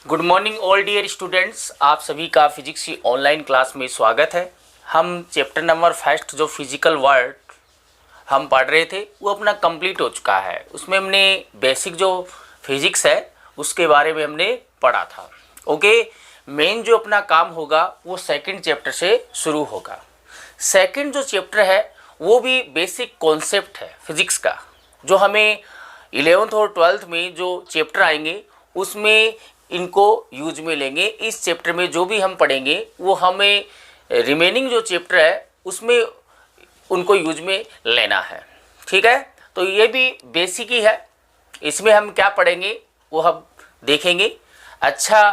Good morning all dear students, आप सभी का फिजिक्स की ऑनलाइन क्लास में स्वागत है। हम चैप्टर नंबर फर्स्ट जो फिजिकल वर्ल्ड हम पढ़ रहे थे वो अपना कंप्लीट हो चुका है। उसमें हमने बेसिक जो फिजिक्स है उसके बारे में हमने पढ़ा था। ओके, मेन जो अपना काम होगा वो सेकंड चैप्टर से शुरू होगा। सेकंड जो चैप्टर है वो भी बेसिक कॉन्सेप्ट है फिजिक्स का, जो हमें 11th और 12th में जो चैप्टर आएंगे उसमें इनको यूज में लेंगे। इस चैप्टर में जो भी हम पढ़ेंगे वो हमें रिमेनिंग जो चैप्टर है उसमें उनको यूज में लेना है। ठीक है, तो ये भी बेसिक ही है। इसमें हम क्या पढ़ेंगे वो हम देखेंगे। अच्छा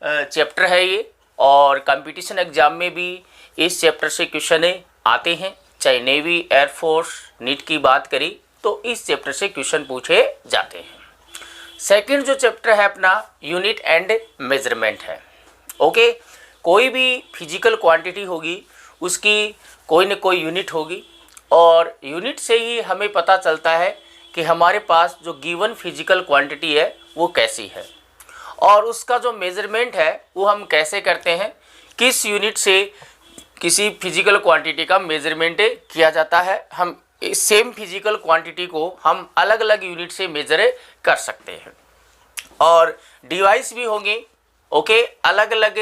चैप्टर है ये, और कंपटीशन एग्जाम में भी इस चैप्टर से क्वेश्चन आते हैं। चाहे नेवी, एयरफोर्स, नीट की बात करें तो इस चैप्टर से क्वेश्चन पूछे जाते हैं। सेकंड जो चैप्टर है अपना यूनिट एंड मेजरमेंट है। ओके, कोई भी फिजिकल क्वांटिटी होगी उसकी कोई न कोई यूनिट होगी, और यूनिट से ही हमें पता चलता है कि हमारे पास जो गिवन फिजिकल क्वांटिटी है वो कैसी है, और उसका जो मेजरमेंट है वो हम कैसे करते हैं, किस यूनिट से किसी फिजिकल क्वांटिटी का मेजरमेंट किया जाता है। हम सेम फिजिकल क्वांटिटी को हम अलग अलग यूनिट से मेजर कर सकते हैं, और डिवाइस भी होंगे। ओके, अलग अलग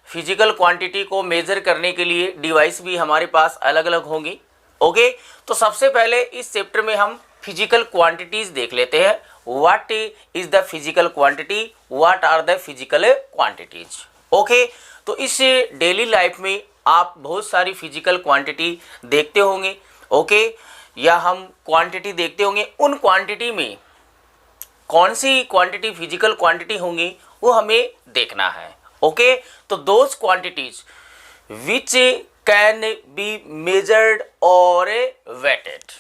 फिजिकल क्वांटिटी को मेजर करने के लिए डिवाइस भी हमारे पास अलग अलग होंगी। ओके, तो सबसे पहले इस चैप्टर में हम फिजिकल क्वांटिटीज देख लेते हैं। What is the physical quantity, what are the physical quantities. Okay, तो इस डेली लाइफ में आप बहुत सारी फिजिकल क्वांटिटी देखते होंगे। ओके, या हम क्वांटिटी देखते होंगे। उन क्वांटिटी में कौन सी क्वांटिटी फिजिकल क्वांटिटी होंगी वो हमें देखना है। ओके, तो those quantities which can be measured और वेटेड,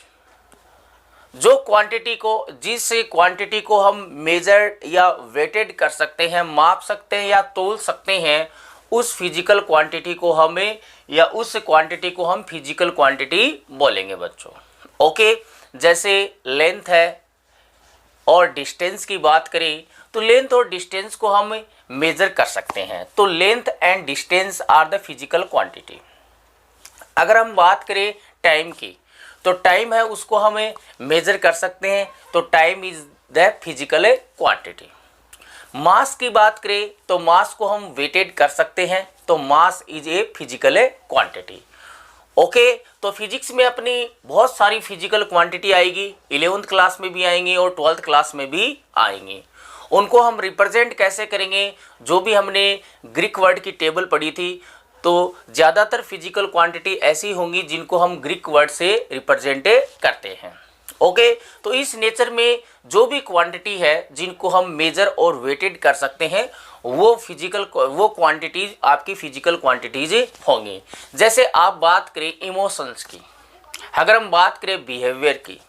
जो क्वांटिटी को जिस क्वांटिटी को हम मेजर्ड या वेटेड कर सकते हैं, माप सकते हैं या तोल सकते हैं, उस फिजिकल क्वांटिटी को हमें या उस क्वांटिटी को हम फिजिकल क्वांटिटी बोलेंगे बच्चों। ओके, जैसे लेंथ है और डिस्टेंस की बात करें तो लेंथ और डिस्टेंस को हम मेजर कर सकते हैं। तो length and distance are the physical quantity. अगर हम बात करें टाइम की तो टाइम है उसको हमें मेजर कर सकते हैं, तो time is the physical quantity. Mass की बात करें तो मास को हम वेटेड कर सकते हैं, तो mass is a physical quantity. Okay, तो फिजिक्स में अपनी बहुत सारी फिजिकल क्वांटिटी आएगी, 11th क्लास में भी आएंगी और 12th क्लास में भी आएंगी। उनको हम रिप्रेजेंट कैसे करेंगे, जो भी हमने ग्रीक वर्ड की टेबल पढ़ी थी, तो ज़्यादातर फिजिकल क्वांटिटी ऐसी होंगी जिनको हम ग्रीक वर्ड से रिप्रेजेंट करते हैं। ओके, तो इस नेचर में जो भी क्वांटिटी है जिनको हम मेजर और वेटेड कर सकते हैं वो क्वांटिटीज आपकी फिजिकल क्वांटिटीज होंगी। जैसे आप बात करें इमोशंस की, अगर हम बात करें बिहेवियर की,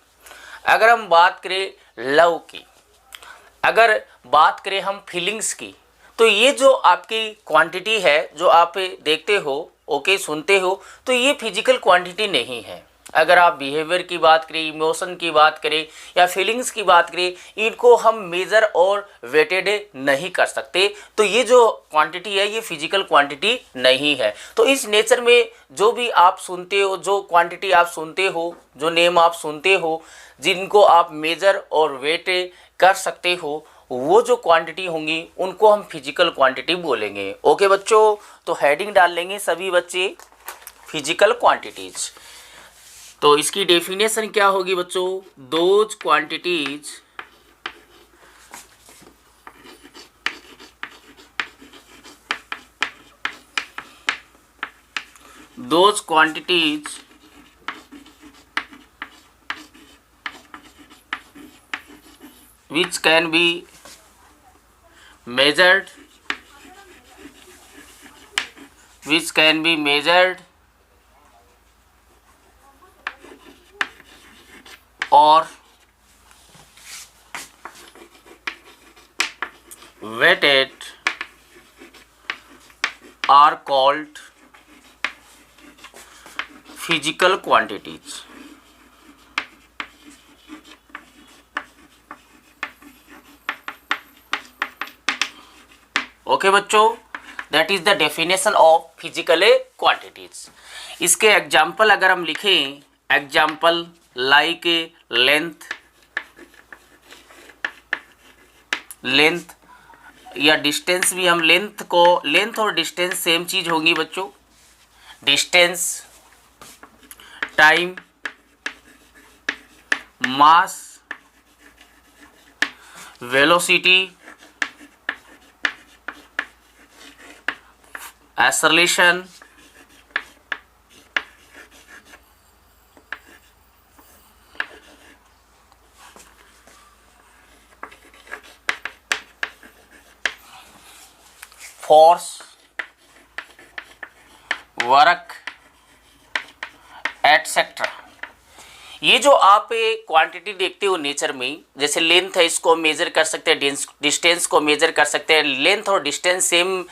अगर हम बात करें लव की, अगर बात करें हम फीलिंग्स की, तो ये जो आपकी क्वांटिटी है जो आप देखते हो, ओके, सुनते हो, तो ये फिजिकल क्वांटिटी नहीं है। अगर आप बिहेवियर की बात करें, इमोशन की बात करें या फीलिंग्स की बात करें, इनको हम मेजर और वेटेड नहीं कर सकते, तो ये जो क्वांटिटी है ये फिजिकल क्वांटिटी नहीं है। तो इस नेचर में जो भी आप सुनते हो, जो क्वांटिटी आप सुनते हो, जो नेम आप सुनते हो, जिनको आप मेजर और वेट कर सकते हो, वो जो क्वांटिटी होंगी उनको हम फिजिकल क्वांटिटी बोलेंगे। ओके बच्चों, तो हेडिंग डाल लेंगे सभी बच्चे फिजिकल क्वांटिटीज। तो इसकी डेफिनेशन क्या होगी बच्चों, those quantities which can be measured or weighted are called physical quantities. Okay बच्चों, that is the definition of physical quantities. इसके एग्जाम्पल अगर हम लिखें, एग्जाम्पल लाइक लेंथ, लेंथ या डिस्टेंस भी हम लेंथ और डिस्टेंस सेम चीज होंगी बच्चों। Distance, time, mass, velocity, acceleration, force, work, etcetera. ये जो आप क्वांटिटी देखते हो नेचर में, जैसे लेंथ है, इसको मेजर कर सकते हैं, डिस्टेंस को मेजर कर सकते हैं। लेंथ और डिस्टेंस सेम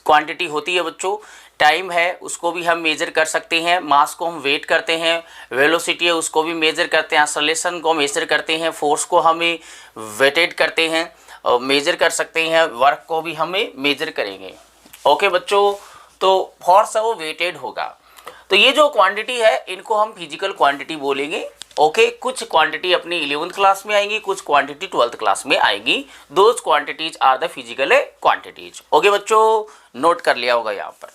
क्वांटिटी होती है बच्चों। टाइम है, उसको भी हम मेजर कर सकते हैं। मास को हम वेट करते हैं। वेलोसिटी है, उसको भी मेजर करते हैं। एक्सेलरेशन को मेजर करते हैं। फोर्स को हमें वेटेड करते हैं और मेजर कर सकते हैं। वर्क को भी हमें मेजर करेंगे। ओके बच्चों, तो फोर्स है वो वेटेड होगा। तो ये जो क्वांटिटी है इनको हम फिजिकल क्वांटिटी बोलेंगे। ओके, कुछ क्वांटिटी अपनी 11th क्लास में आएंगी, कुछ क्वांटिटी 12th क्लास में आएंगी। Those quantities are the physical quantities. Okay बच्चों, नोट कर लिया होगा, यहाँ पर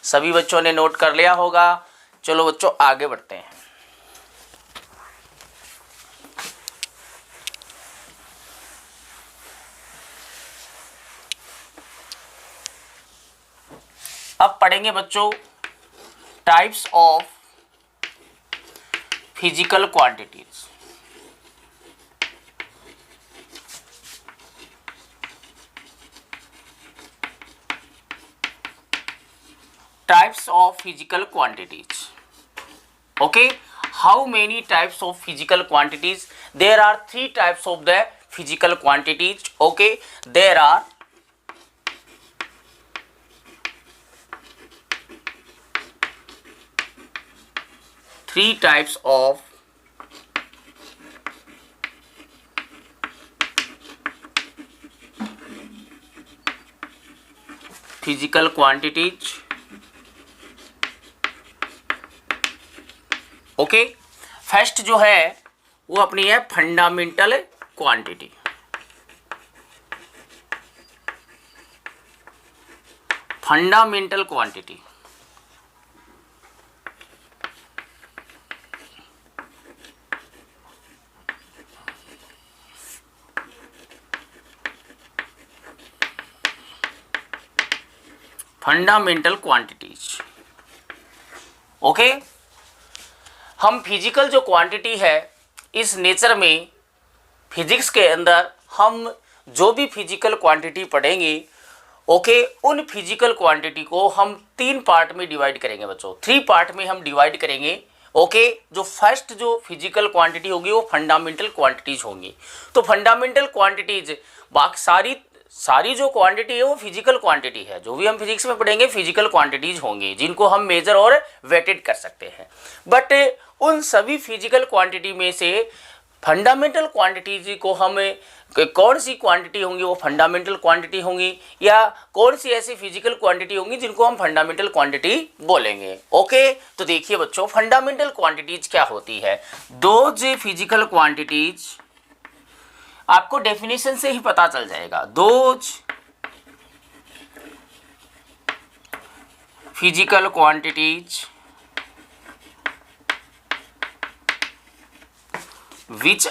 सभी बच्चों ने नोट कर लिया होगा। चलो बच्चों आगे बढ़ते हैं। अब पढ़ेंगे बच्चों types of physical quantities. Types of physical quantities. Okay, how many types of physical quantities? There are 3 types of the physical quantities. Okay, there are three types of physical quantities. Okay, first जो है वो अपनी है fundamental quantity. Fundamental quantity, fundamental quantities. Okay, हम physical जो quantity है इस nature में, फिजिक्स के अंदर हम जो भी फिजिकल क्वांटिटी पढ़ेंगे, ओके, उन फिजिकल क्वांटिटी को हम 3 पार्ट में डिवाइड करेंगे बच्चों। 3 पार्ट में हम डिवाइड करेंगे। ओके, जो फर्स्ट जो फिजिकल क्वांटिटी होगी वो फंडामेंटल क्वांटिटीज होंगी। तो फंडामेंटल क्वांटिटीज, बाकी सारी जो क्वांटिटी है वो फिजिकल क्वांटिटी है। जो भी हम फिजिक्स में पढ़ेंगे फिजिकल क्वांटिटीज होंगी जिनको हम मेजर और वेटेड कर सकते हैं। बट उन सभी फिजिकल क्वांटिटी में से फंडामेंटल क्वांटिटीज को हम कौन सी क्वांटिटी होंगी वो फंडामेंटल क्वांटिटी होंगी, या कौन सी ऐसी फिजिकल क्वांटिटी होंगी जिनको हम फंडामेंटल क्वांटिटी बोलेंगे। ओके, तो देखिए बच्चों फंडामेंटल क्वांटिटीज क्या होती है। दोज फिजिकल क्वांटिटीज, आपको डेफिनेशन से ही पता चल जाएगा। Those physical quantities which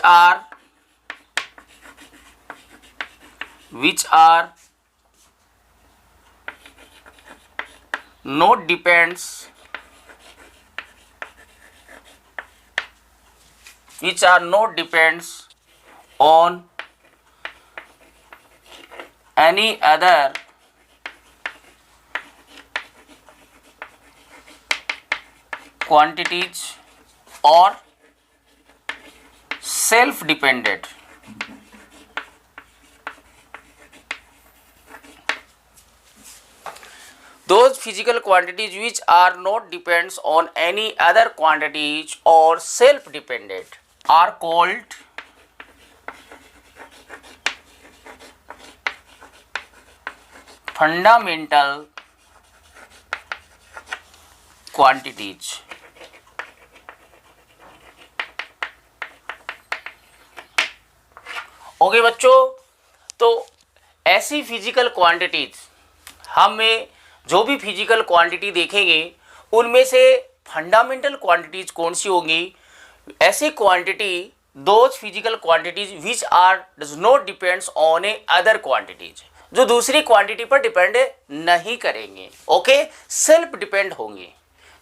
are not depends on any other quantities or self-dependent. Those physical quantities which are not depends on any other quantities or self-dependent are fundamental quantities. Okay बच्चों, तो ऐसी physical quantities, हमें जो भी physical quantity देखेंगे उनमें से fundamental quantities कौन सी होंगी? ऐसी quantity, those physical quantities which are does not depends on a other quantities, जो दूसरी क्वांटिटी पर डिपेंड नहीं करेंगे। ओके, सेल्फ डिपेंड होंगे,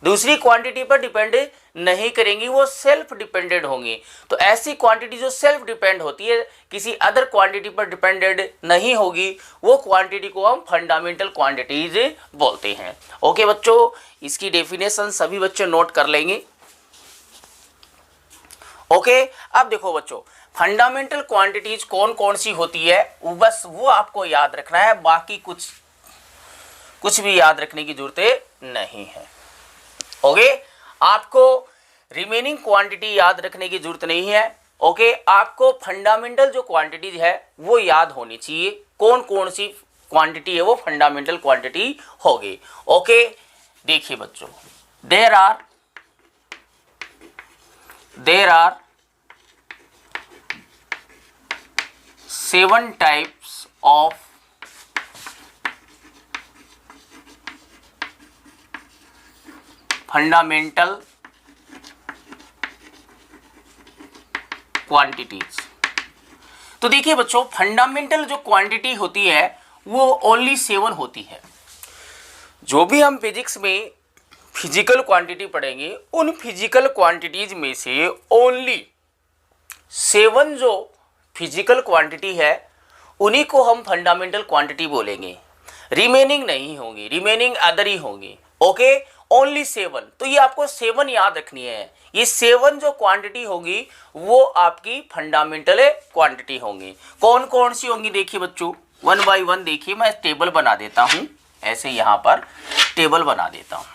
दूसरी क्वांटिटी पर डिपेंड नहीं करेंगी, वो सेल्फ डिपेंडेंट होंगी। तो ऐसी क्वांटिटी जो सेल्फ डिपेंड होती है, किसी अदर क्वांटिटी पर डिपेंडेंट नहीं होगी, वो क्वांटिटी को हम फंडामेंटल क्वांटिटीज बोलते हैं। ओके बच्चों, इसकी डेफिनेशन सभी बच्चे नोट कर लेंगे। ओके, अब देखो बच्चों, फंडामेंटल क्वांटिटीज कौन कौन सी होती है, बस वो आपको याद रखना है, बाकी कुछ भी याद रखने की जरूरत नहीं है। ओके, आपको रिमेनिंग क्वांटिटी याद रखने की जरूरत नहीं है। ओके, आपको फंडामेंटल जो क्वांटिटीज है वो याद होनी चाहिए, कौन कौन सी क्वांटिटी है वो फंडामेंटल क्वांटिटी होगी। ओके, देखिए बच्चों, there are 7 types of fundamental quantities. तो देखिए बच्चों, फंडामेंटल जो क्वांटिटी होती है वो ओनली 7 होती है। जो भी हम फिजिक्स में फिजिकल क्वांटिटी पढ़ेंगे, उन फिजिकल क्वांटिटीज में से ओनली 7 जो फिजिकल क्वांटिटी है उन्हीं को हम फंडामेंटल क्वांटिटी बोलेंगे, रिमेनिंग नहीं होंगी, रिमेनिंग अदर ही होंगी। Okay, only 7। तो ये आपको 7 याद रखनी है। ये 7 जो क्वांटिटी होगी वो आपकी फंडामेंटल क्वांटिटी होंगी। कौन कौन सी होंगी देखिए बच्चों, 1 बाय 1 देखिए, मैं टेबल बना देता हूं, ऐसे यहां पर टेबल बना देता हूं।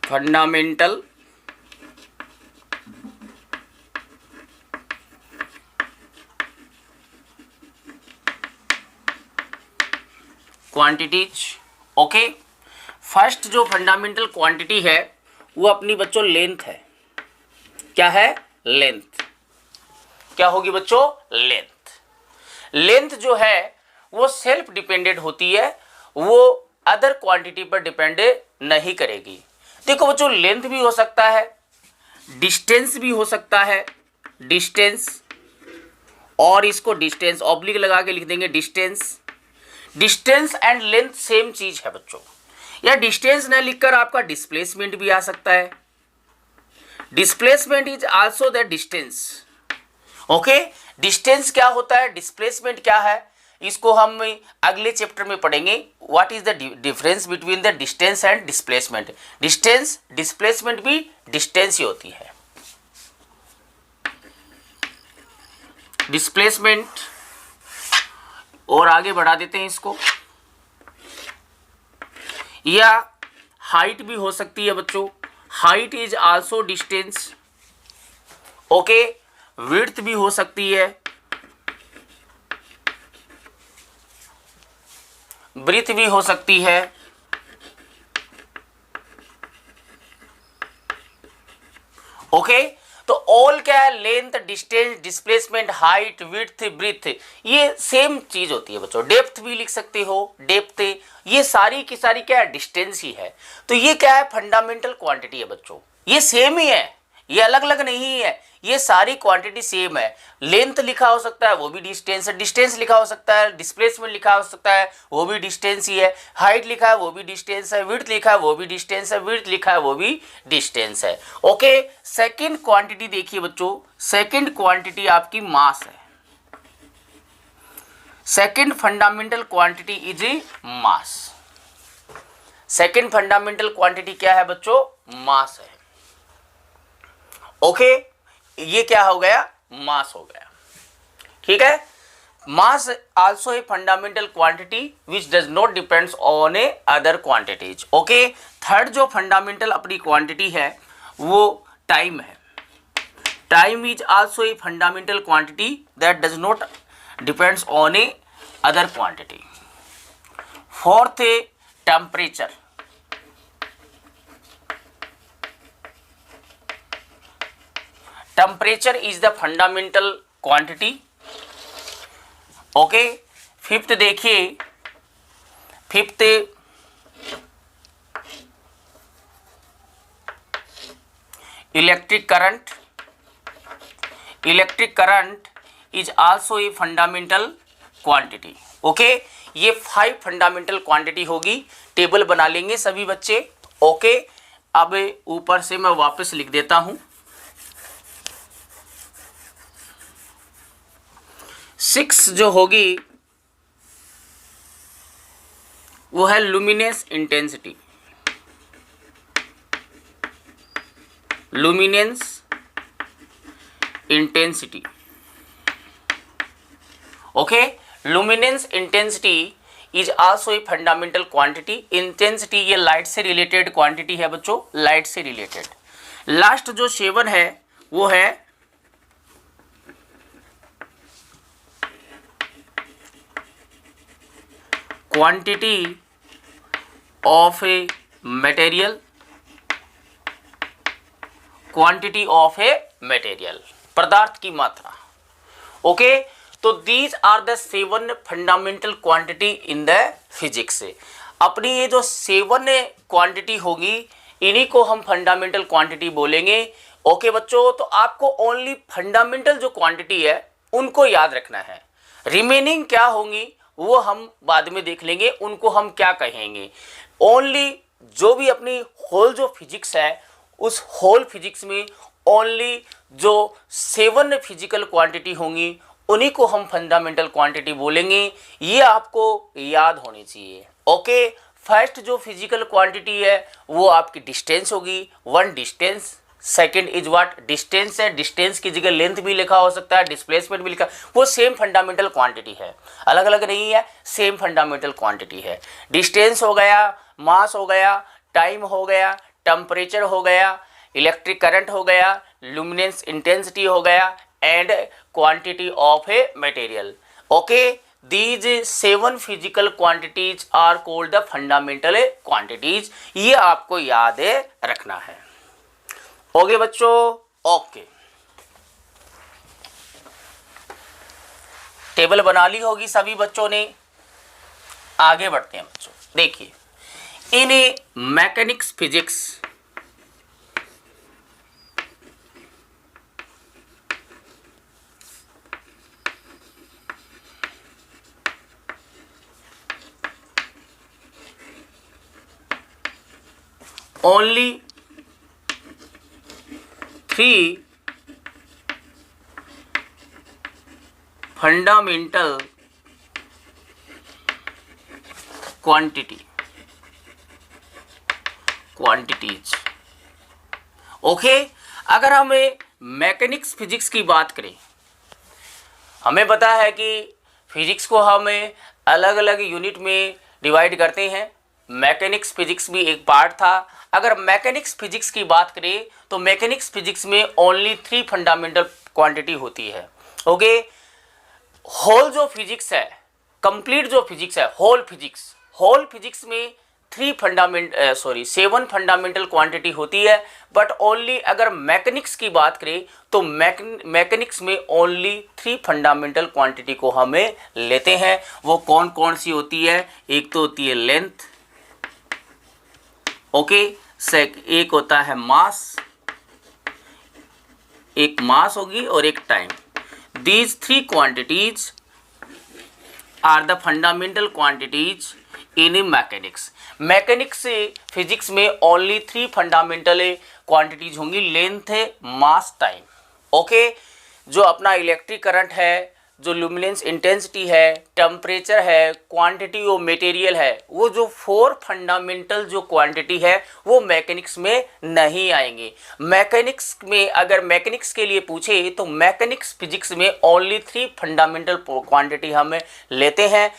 Fundamental quantities. ओके, फर्स्ट जो फंडामेंटल क्वांटिटी है वो अपनी बच्चों लेंथ है। क्या है? लेंथ। क्या होगी बच्चों? लेंथ। लेंथ जो है वो सेल्फ डिपेंडेंट होती है, वो अदर क्वांटिटी पर डिपेंड नहीं करेगी। देखो बच्चों, लेंथ भी हो सकता है, डिस्टेंस भी हो सकता है, डिस्टेंस, और इसको डिस्टेंस ऑब्लिक लगा के लिख देंगे distance. Distance and length same चीज है बच्चों। या डिस्टेंस न लिखकर आपका डिस्प्लेसमेंट भी आ सकता है। Displacement is also the distance. Okay, distance क्या होता है, डिस्प्लेसमेंट क्या है, इसको हम अगले चैप्टर में पढ़ेंगे। What is the difference between the distance and displacement. Distance, displacement भी डिस्टेंस ही होती है। डिस्प्लेसमेंट, और आगे बढ़ा देते हैं इसको। या हाइट भी हो सकती है बच्चों, height is also distance. Okay, width भी हो सकती है, ब्रीथ भी हो सकती है। ओके, तो ऑल क्या है, length, distance, displacement, height, width, breadth, ये सेम चीज होती है बच्चों। डेप्थ भी लिख सकते हो, डेप्थ, ये सारी की सारी क्या है, डिस्टेंस ही है। तो ये क्या है, फंडामेंटल क्वांटिटी है बच्चों, ये सेम ही है, ये अलग अलग नहीं है, ये सारी क्वांटिटी सेम है। लेंथ लिखा हो सकता है वो भी डिस्टेंस है, डिस्टेंस लिखा हो सकता है, डिस्प्लेसमेंट लिखा हो सकता है वो भी डिस्टेंस ही है, हाइट लिखा है वो भी डिस्टेंस है, विड्थ लिखा है वो भी डिस्टेंस है, विड्थ लिखा है वो भी डिस्टेंस है। ओके, सेकंड क्वांटिटी देखिए बच्चों, सेकंड क्वांटिटी आपकी मास है। Second fundamental quantity is mass. Second fundamental quantity क्या है बच्चों? मास है। ओके, ये क्या हो गया, मास हो गया, ठीक है। Mass also a fundamental quantity which does not depends on a other quantities. Okay, third जो फंडामेंटल अपनी क्वांटिटी है वो टाइम है। Time is also a fundamental quantity that does not depends on a other quantity. Fourth है temperature. Temperature is the fundamental quantity. Okay, fifth देखिए, fifth electric current. Electric current is also a fundamental quantity. Okay, ये 5 fundamental quantity होगी। Table बना लेंगे सभी बच्चे। Okay, अब ऊपर से मैं वापस लिख देता हूं। 6 जो होगी वो है luminous intensity. Luminous intensity. Okay, luminous intensity is also a fundamental quantity. Intensity ये लाइट से रिलेटेड क्वांटिटी है बच्चों, लाइट से रिलेटेड। लास्ट जो 7 है वो है quantity of a material. Quantity of a material, पदार्थ की मात्रा। ओके, तो these are the 7 fundamental quantity in the physics. अपनी ये जो 7 क्वांटिटी होगी इन्हीं को हम फंडामेंटल क्वांटिटी बोलेंगे। ओके बच्चों, तो आपको ओनली फंडामेंटल जो क्वांटिटी है उनको याद रखना है। रिमेनिंग क्या होंगी वो हम बाद में देख लेंगे, उनको हम क्या कहेंगे। ओनली जो भी अपनी होल जो फिजिक्स है उस होल फिजिक्स में ओनली जो 7 फिजिकल क्वांटिटी होंगी उन्हीं को हम फंडामेंटल क्वांटिटी बोलेंगे। ये आपको याद होनी चाहिए। ओके, फर्स्ट जो फिजिकल क्वांटिटी है वो आपकी डिस्टेंस होगी। 1 distance. Second is what, distance है। डिस्टेंस की जगह लेंथ भी लिखा हो सकता है, डिस्प्लेसमेंट भी लिखा, वो सेम फंडामेंटल क्वांटिटी है, अलग अलग नहीं है, सेम फंडामेंटल क्वांटिटी है। डिस्टेंस हो गया, मास हो गया, टाइम हो गया, टेम्परेचर हो गया, इलेक्ट्रिक करंट हो गया, लुमिनेंस इंटेंसिटी हो गया and quantity of a material. Okay, these 7 physical quantities are called the fundamental quantities. ये आपको याद रखना है। ओके बच्चों, ओके, टेबल बना ली होगी सभी बच्चों ने। आगे बढ़ते हैं बच्चों। देखिए, in a mechanics physics only 3 fundamental quantities। Okay, अगर हमें मैकेनिक्स फिजिक्स की बात करें, हमें पता है कि फिजिक्स को हमें अलग अलग यूनिट में डिवाइड करते हैं। मैकेनिक्स फिजिक्स भी एक पार्ट था। अगर मैकेनिक्स फिजिक्स की बात करें तो मैकेनिक्स फिजिक्स में ओनली 3 फंडामेंटल क्वांटिटी होती है। ओके, होल जो फिजिक्स है, कंप्लीट जो फिजिक्स है, होल फिजिक्स में 7 फंडामेंटल क्वांटिटी होती है। बट ओनली अगर मैकेनिक्स की बात करें तो मैकेनिक्स में ओनली 3 फंडामेंटल क्वांटिटी को हमें लेते हैं। वो कौन कौन सी होती है? एक तो होती है लेंथ, ओके, एक होता है मास, एक मास होगी और एक time. These 3 quantities are the fundamental quantities in mechanics. Mechanics physics में ओनली 3 फंडामेंटल क्वांटिटीज होंगी, लेंथ है, मास, टाइम। ओके, जो अपना इलेक्ट्रिक करंट है, जो ल्यूमिनेंस इंटेंसिटी है, टेम्परेचर है, क्वांटिटी ऑफ मटेरियल है, वो जो 4 फंडामेंटल जो क्वांटिटी है वो मैकेनिक्स में नहीं आएंगे। मैकेनिक्स में अगर मैकेनिक्स के लिए पूछे तो मैकेनिक्स फिजिक्स में ओनली 3 फंडामेंटल क्वांटिटी हम लेते हैं।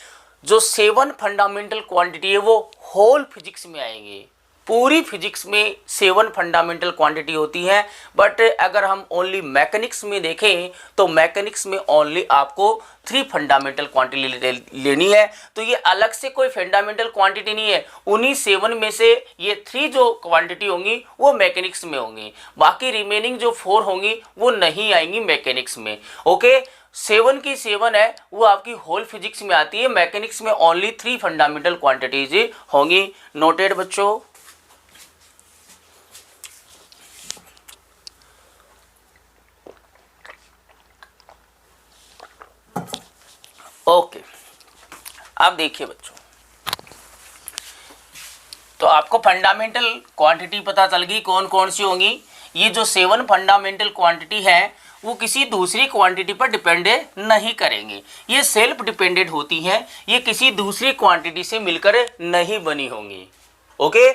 जो 7 फंडामेंटल क्वांटिटी है वो होल फिजिक्स में आएंगे। पूरी फिजिक्स में 7 फंडामेंटल क्वांटिटी होती हैं, बट अगर हम ओनली मैकेनिक्स में देखें तो मैकेनिक्स में ओनली आपको 3 फंडामेंटल क्वांटिटी लेनी है। तो ये अलग से कोई फंडामेंटल क्वांटिटी नहीं है, उन्हीं 7 में से ये 3 जो क्वांटिटी होंगी वो मैकेनिक्स में होंगी, बाकी रिमेनिंग जो 4 होंगी वो नहीं आएंगी मैकेनिक्स में। ओके, 7 की 7 है वो आपकी होल फिजिक्स में आती है, मैकेनिक्स में ओनली 3 फंडामेंटल क्वांटिटीज होंगी। नोटेड बच्चों। ओके, अब देखिए बच्चों, तो आपको फंडामेंटल क्वांटिटी पता चल गई कौन कौन सी होंगी। ये जो 7 फंडामेंटल क्वांटिटी है वो किसी दूसरी क्वांटिटी पर डिपेंड नहीं करेंगे, ये सेल्फ डिपेंडेंट होती हैं, ये किसी दूसरी क्वांटिटी से मिलकर नहीं बनी होंगी। ओके,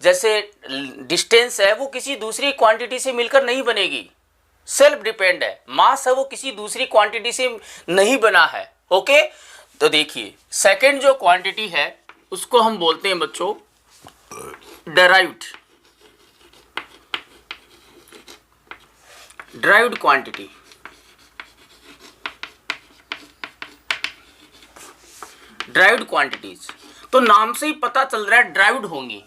जैसे डिस्टेंस है वो किसी दूसरी क्वांटिटी से मिलकर नहीं बनेगी, सेल्फ डिपेंड है। मास है वो किसी दूसरी क्वांटिटी से नहीं बना है। ओके, तो देखिए सेकंड जो क्वांटिटी है उसको हम बोलते हैं बच्चों डेराइव्ड क्वांटिटी। ड्राइव्ड क्वांटिटीज, तो नाम से ही पता चल रहा है ड्राइव्ड होंगी,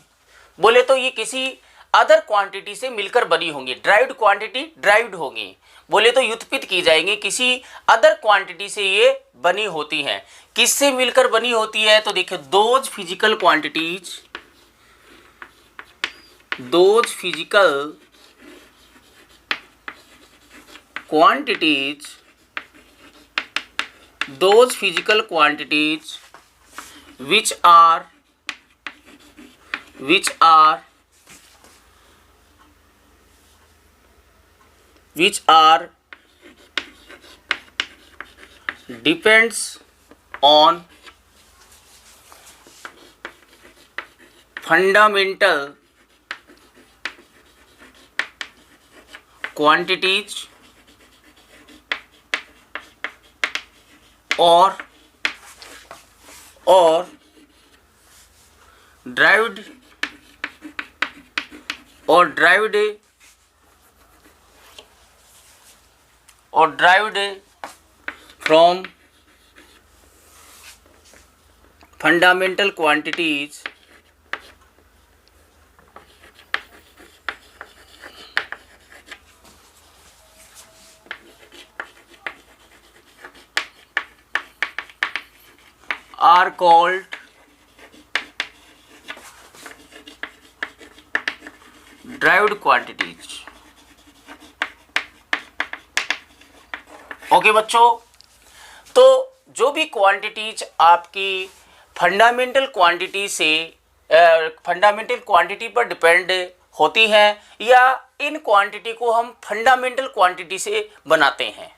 बोले तो ये किसी अदर क्वांटिटी से मिलकर बनी होंगी। ड्राइव्ड क्वांटिटी ड्राइव्ड होंगी, बोले तो व्युत्पत्ति की जाएंगी, किसी अदर क्वांटिटी से ये बनी होती हैं। किससे मिलकर बनी होती है तो देखिए those physical quantities which are depends on fundamental quantities or derived from fundamental quantities are called derived quantities। Okay बच्चों, तो जो भी क्वांटिटीज आपकी फंडामेंटल क्वांटिटी पर डिपेंड होती हैं या इन क्वांटिटी को हम फंडामेंटल क्वांटिटी से बनाते हैं,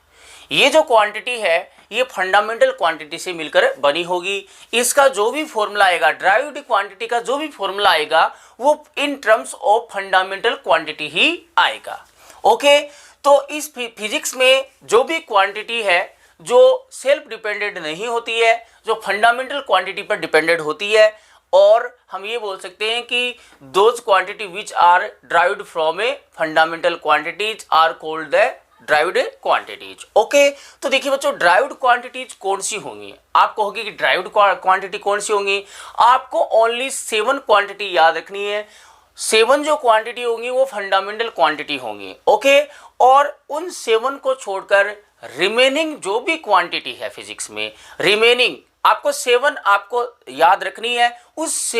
ये जो क्वांटिटी है ये फंडामेंटल क्वांटिटी से मिलकर बनी होगी। इसका जो भी फॉर्मूला आएगा, ड्राइव्ड क्वांटिटी का जो भी फॉर्मूला आएगा वो in terms of fundamental quantity ही आएगा। ओके, तो इस फिजिक्स में जो भी क्वांटिटी है जो सेल्फ डिपेंडेंट नहीं होती है, जो फंडामेंटल क्वांटिटी पर डिपेंडेंट होती है, और हम ये बोल सकते हैं कि those quantity which are derived from a fundamental quantities are called the derived quantities. Okay, तो देखिए बच्चों ड्राइव्ड क्वांटिटीज कौन सी होंगी, आपको होगी कि ड्राइव्ड क्वांटिटी कौन सी होंगी। आपको ओनली 7 क्वांटिटी याद रखनी है। 7 जो क्वांटिटी होंगी वो फंडामेंटल क्वांटिटी होंगी। ओके, और उन 7 को छोड़कर रिमेनिंग जो भी क्वांटिटी है फिजिक्स में, रिमेनिंग आपको 7 आपको याद रखनी है। उस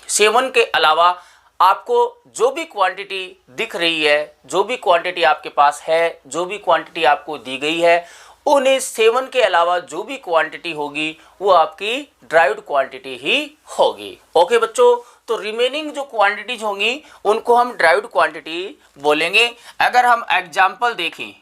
7 के अलावा आपको जो भी क्वांटिटी दिख रही है, जो भी क्वांटिटी आपके पास है, जो भी क्वांटिटी आपको दी गई है, उन्हें 7 के अलावा जो भी क्वांटिटी होगी वो आपकी ड्राइव्ड क्वांटिटी ही होगी। ओके बच्चों, तो रिमेनिंग जो क्वांटिटीज होंगी उनको हम ड्राइव्ड क्वांटिटी बोलेंगे। अगर हम एग्जाम्पल देखें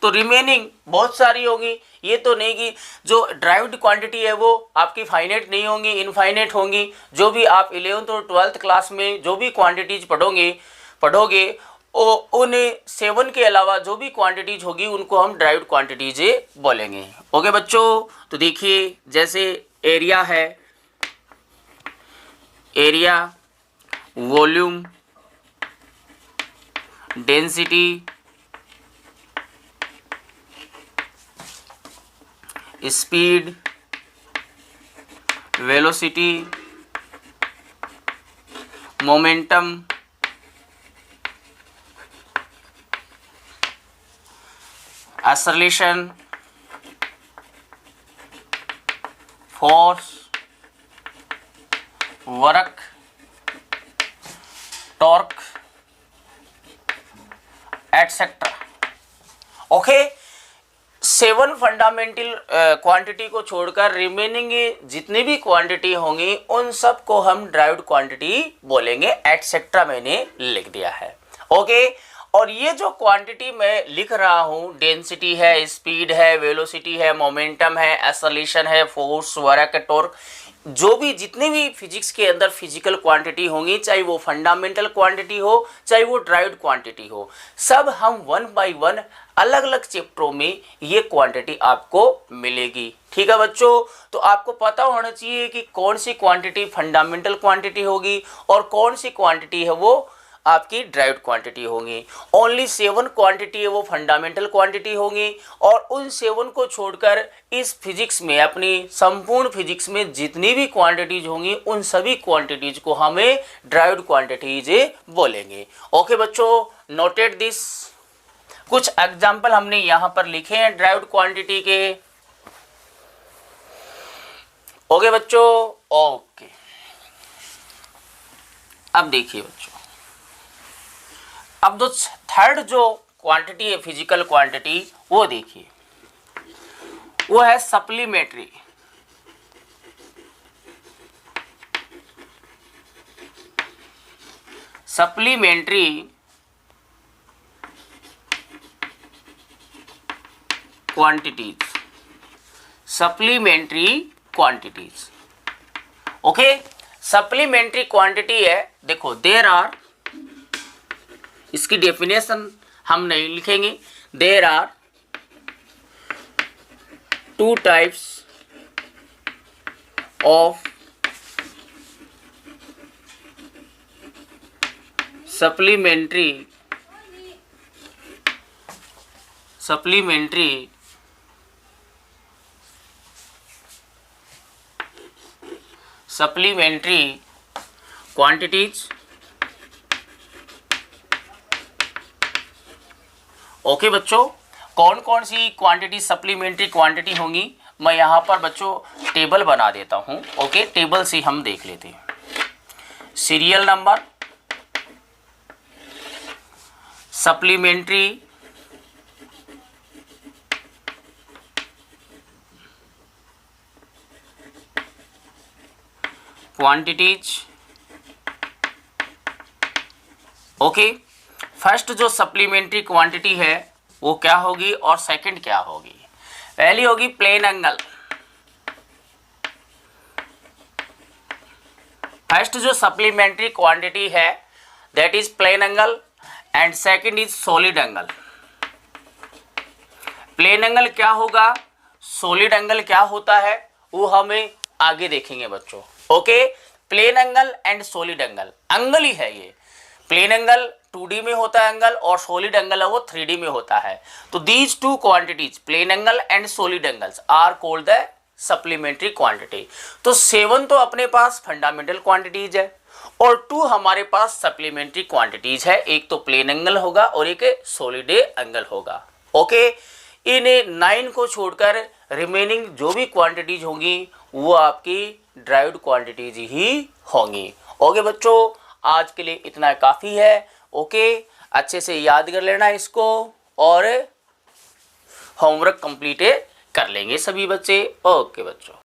तो रिमेनिंग बहुत सारी होगी। ये तो नहीं कि जो ड्राइव्ड क्वांटिटी है वो आपकी फाइनाइट नहीं होंगी, इनफाइनाइट होंगी। जो भी आप 11th और 12th क्लास में जो भी क्वांटिटीज पढ़ोगे उन 7 के अलावा जो भी क्वांटिटीज होगी उनको हम ड्राइव्ड क्वांटिटीज बोलेंगे। ओके बच्चों, तो देखिए जैसे एरिया है, area, volume, density, speed, velocity, momentum, acceleration, force, work, torque, etcetera. Okay, 7 fundamental quantity को छोड़कर रिमेनिंग जितनी भी क्वांटिटी होंगी उन सब को हम ड्राइव्ड क्वांटिटी बोलेंगे। एटसेट्रा मैंने लिख दिया है। ओके, और ये जो क्वांटिटी मैं लिख रहा हूँ, डेंसिटी है, स्पीड है, वेलोसिटी है, मोमेंटम है, एक्सेलरेशन है, फोर्स, वर्क, टॉर्क, जो भी जितने भी फिजिक्स के अंदर फिजिकल क्वांटिटी होंगी, चाहे वो फंडामेंटल क्वांटिटी हो चाहे वो ड्राइव्ड क्वांटिटी हो, सब हम 1 बाय 1 अलग अलग चैप्टरों में ये क्वांटिटी आपको मिलेगी। ठीक है बच्चों, तो आपको पता होना चाहिए कि कौन सी क्वांटिटी फंडामेंटल क्वांटिटी होगी और कौन सी क्वांटिटी है वो आपकी ड्राइव्ड क्वांटिटी होंगी। ओनली 7 क्वांटिटी है वो फंडामेंटल क्वांटिटी होंगी और उन 7 को छोड़कर इस फिजिक्स में, अपनी संपूर्ण फिजिक्स में जितनी भी क्वांटिटीज होंगी उन सभी क्वांटिटीज को हमें ड्राइव्ड क्वांटिटीज बोलेंगे। ओके बच्चों, नोटेड दिस। कुछ एग्जाम्पल हमने यहाँ पर लिखे हैं ड्राइव्ड क्वांटिटी के। ओके बच्चों, ओके, अब देखिए बच्चों, अब जो थर्ड जो क्वांटिटी है फिजिकल क्वांटिटी वो देखिए, वो है supplementary. Supplementary quantities, supplementary quantities. Okay, supplementary quantity है, देखो देयर आर, इसकी डेफिनेशन हम नहीं लिखेंगे। There are 2 types of supplementary quantities. Okay बच्चों, कौन कौन सी क्वांटिटी सप्लीमेंट्री क्वांटिटी होंगी, मैं यहाँ पर बच्चों टेबल बना देता हूँ। ओके, टेबल से हम देख लेते हैं। Serial number, supplementary quantities. Okay, first जो सप्लीमेंट्री क्वांटिटी है वो क्या होगी और सेकंड क्या होगी। पहली होगी प्लेन एंगल। फर्स्ट जो सप्लीमेंट्री क्वांटिटी है that is plane angle and second is solid angle. Plane angle क्या होगा, सॉलिड एंगल क्या होता है, वो हमें आगे देखेंगे बच्चों। Okay, plane angle and solid angle, angle ही है ये। प्लेन एंगल 2D में होता है एंगल और सॉलिड एंगल है वो 3D में होता है। तो these 2 quantities, plane angle and solid angles, are called the supplementary quantity. तो 7 तो अपने पास फंडामेंटल क्वांटिटीज है और 2 हमारे पास सप्लीमेंट्री क्वांटिटीज है। एक तो प्लेन एंगल होगा और एक सॉलिड एंगल होगा। ओके, इन 9 को छोड़कर रिमेनिंग जो भी क्वांटिटीज होंगी वो आपकी ड्राइव्ड क्वांटिटीज ही होंगी। ओके बच्चों, आज के लिए इतना काफ़ी है। ओके, अच्छे से याद कर लेना इसको और होमवर्क कंप्लीट कर लेंगे सभी बच्चे। ओके बच्चों।